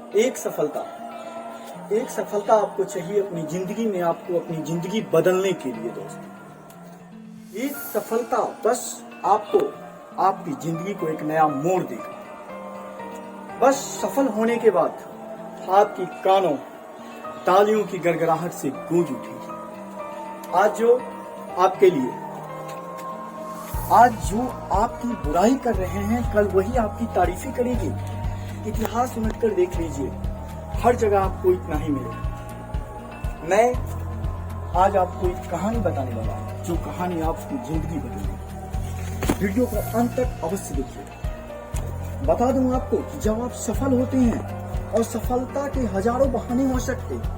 एक सफलता आपको चाहिए अपनी जिंदगी में, आपको अपनी जिंदगी बदलने के लिए दोस्तों। एक सफलता बस आपको आपकी जिंदगी को एक नया मोड़ देगा। बस सफल होने के बाद आपकी कानों तालियों की गड़गड़ाहट से गूंज उठेगी। आज जो आपकी बुराई कर रहे हैं, कल वही आपकी तारीफी करेगी। इतिहास उलट कर देख लीजिए, हर जगह आपको इतना ही मिलेगा। मैं आज आपको एक कहानी बताने वाला हूं, जो कहानी आपकी जिंदगी बदलेगी। वीडियो को अंत तक अवश्य देखिए। बता दूं आपको कि जब आप सफल होते हैं और सफलता के हजारों बहाने हो सकते हैं,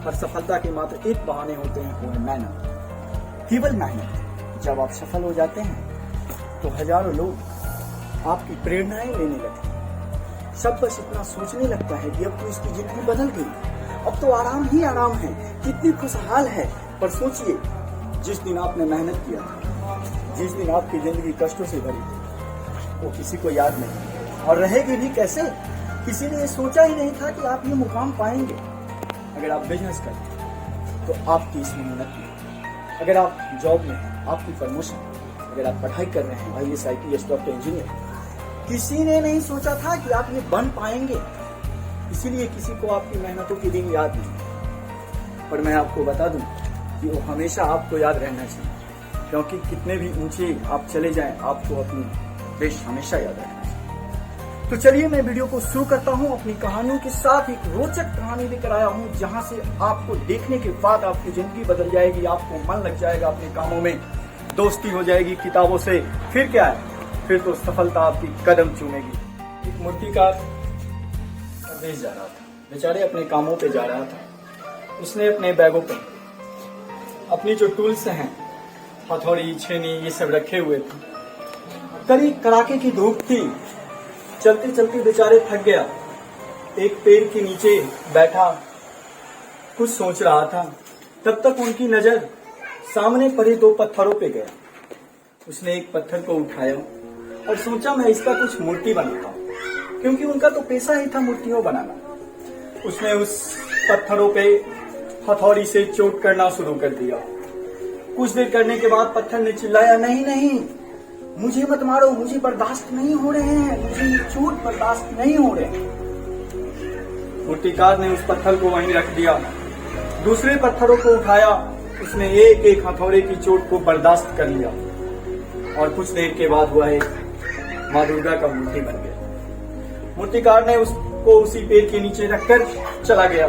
पर सफलता के मात्र एक बहाने होते हैं, वो है मेहनत, केवल मेहनत। जब आप सफल हो जाते हैं तो हजारों लोग आपकी प्रेरणाएं लेने लगते हैं। सब बस इतना सोचने लगता है कि अब तो इसकी जिंदगी बदल गई, अब तो आराम ही आराम है, कितनी खुशहाल है। पर सोचिए, जिस दिन आपने मेहनत किया था, जिस दिन आपकी जिंदगी कष्टों से भरी थी, वो किसी को याद नहीं, और रहेगी भी कैसे। किसी ने ये सोचा ही नहीं था कि आप ये मुकाम पाएंगे। अगर आप बिजनेस करते तो आपकी इसमें उन्नति, अगर आप जॉब में हैं आपकी प्रमोशन, अगर आप पढ़ाई कर रहे हैं IAS IPS डॉक्टर इंजीनियर, किसी ने नहीं सोचा था कि आप ये बन पाएंगे। इसीलिए किसी को आपकी मेहनतों के दिन याद नहीं। पर मैं आपको बता दूं कि वो हमेशा आपको याद रहना चाहिए, क्योंकि कितने भी ऊंचे आप चले जाएं, आपको अपनी देश हमेशा याद रखना चाहिए। तो चलिए मैं वीडियो को शुरू करता हूं। अपनी कहानियों के साथ एक रोचक कहानी लेकर आया हूं, जहां से आपको देखने के बाद आपकी जिंदगी बदल जाएगी, आपको मन लग जाएगा अपने कामों में, दोस्ती हो जाएगी किताबों से। फिर क्या है, फिर तो सफलता आपकी कदम चूमेगी। एक मूर्तिकार परदेश जा रहा था, बेचारे अपने कामों पे जा रहा था। उसने अपने बैगों पे अपनी जो टूल्स हैं, हथौड़ी, छेनी, ये सब रखे हुए थे। कड़ी कड़ाके की धूप थी, चलते चलते बेचारे थक गया। एक पेड़ के नीचे बैठा कुछ सोच रहा था। तब तक उनकी नजर सामने पड़े दो पत्थरों पे गया। उसने एक पत्थर को उठाया और सोचा मैं इसका कुछ मूर्ति बनाता हूं, क्योंकि उनका तो पेशा ही था मूर्तियों बनाना। उसने उस पत्थरों पे हथौड़ी से चोट करना शुरू कर दिया। कुछ देर करने के बाद पत्थर ने चिल्लाया, नहीं नहीं, मुझे मत मारो, मुझे बर्दाश्त नहीं हो रहे हैं, मुझे चोट बर्दाश्त नहीं हो रहे हैं। मूर्तिकार ने उस पत्थर को वहीं रख दिया। दूसरे पत्थरों को उठाया, उसने एक एक हथौड़े की चोट को बर्दाश्त कर लिया, और कुछ देर के बाद वह एक माँ दुर्गा का मूर्ति बन गया। मूर्तिकार ने उसको उसी पेड़ के नीचे रखकर चला गया।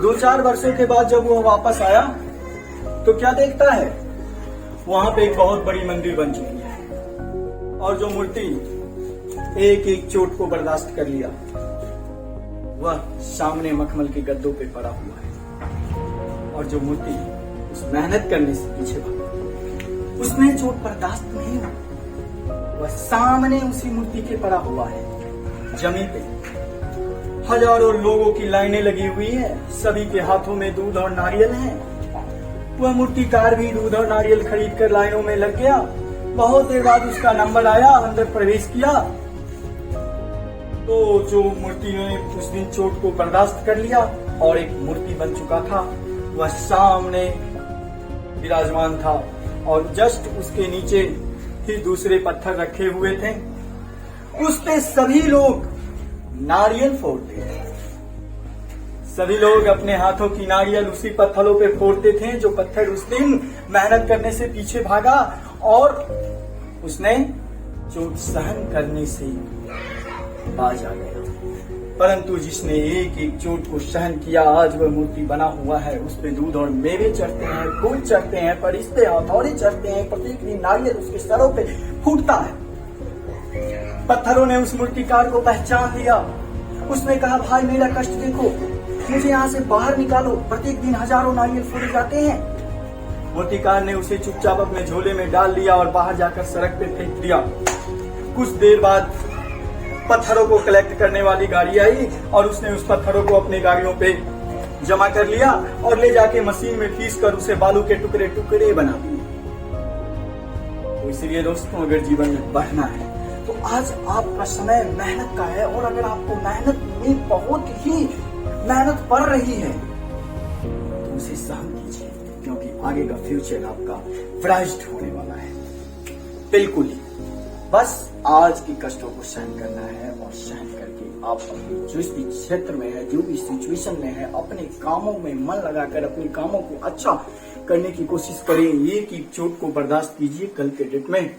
2-4 वर्षों के बाद जब वह वापस आया तो क्या देखता है, वहां पे एक बहुत बड़ी मंदिर बन चुकी है, और जो मूर्ति एक एक चोट को बर्दाश्त कर लिया, वह सामने मखमल के गद्दों पे पड़ा हुआ है। और जो मूर्ति उस मेहनत करने से पीछे भागा, उसने चोट बर्दाश्त नहीं हुआ, वह सामने उसी मूर्ति के पड़ा हुआ है जमीन पे। हजारों लोगों की लाइनें लगी हुई है, सभी के हाथों में दूध और नारियल है। वह मूर्तिकार भी दूध और नारियल खरीद कर लाइनों में लग गया। बहुत देर बाद उसका नंबर आया, अंदर प्रवेश किया तो जो मूर्ति ने उस दिन चोट को बर्दाश्त कर लिया और एक मूर्ति बन चुका था, वह सामने विराजमान था, और जस्ट उसके नीचे ही दूसरे पत्थर रखे हुए थे। उस पे सभी लोग नारियल फोड़ते थे। सभी लोग अपने हाथों की नारियल उसी पत्थरों पे फोड़ते थे, जो पत्थर उस दिन मेहनत करने से पीछे भागा और उसने चोट सहन करने से बाज आ गया। परंतु जिसने एक एक चोट को सहन किया, आज वह मूर्ति बना हुआ है। उस पे दूध और मेवे चढ़ते हैं, फूल चढ़ते हैं, पर इस पे हथौड़े चढ़ते हैं। प्रत्येक दिन नारियल उसके सरों पे फूटता है। पत्थरों ने उस मूर्तिकार को पहचान लिया। उसने कहा, भाई मेरा कष्ट देखो, मुझे यहाँ से बाहर निकालो, प्रत्येक दिन हजारों नारियल फोड़े जाते हैं। मूर्तिकार ने उसे चुपचाप अपने झोले में डाल लिया और बाहर जाकर सड़क पे फेंक दिया। कुछ देर बाद पत्थरों को कलेक्ट करने वाली गाड़ी आई और उसने उस पत्थरों को अपनी गाड़ियों पे जमा कर लिया और ले जाके मशीन में पीस कर उसे बालू के टुकड़े टुकड़े बना दिए। तो इसलिए दोस्तों, अगर जीवन में बढ़ना है तो आज आपका समय मेहनत का है, और अगर आपको मेहनत में मेहनत पड़ रही है तो उसे सहन कीजिए, क्योंकि आगे का फ्यूचर आपका ब्राइट होने वाला है। बिल्कुल ही बस आज के कष्टों को सहन करना है, और सहन करके आप अपने जिस भी क्षेत्र में है, जो भी सिचुएशन में है, अपने कामों में मन लगाकर अपने कामों को अच्छा करने की कोशिश करें। ये कि चोट को बर्दाश्त कीजिए, कल के डेट में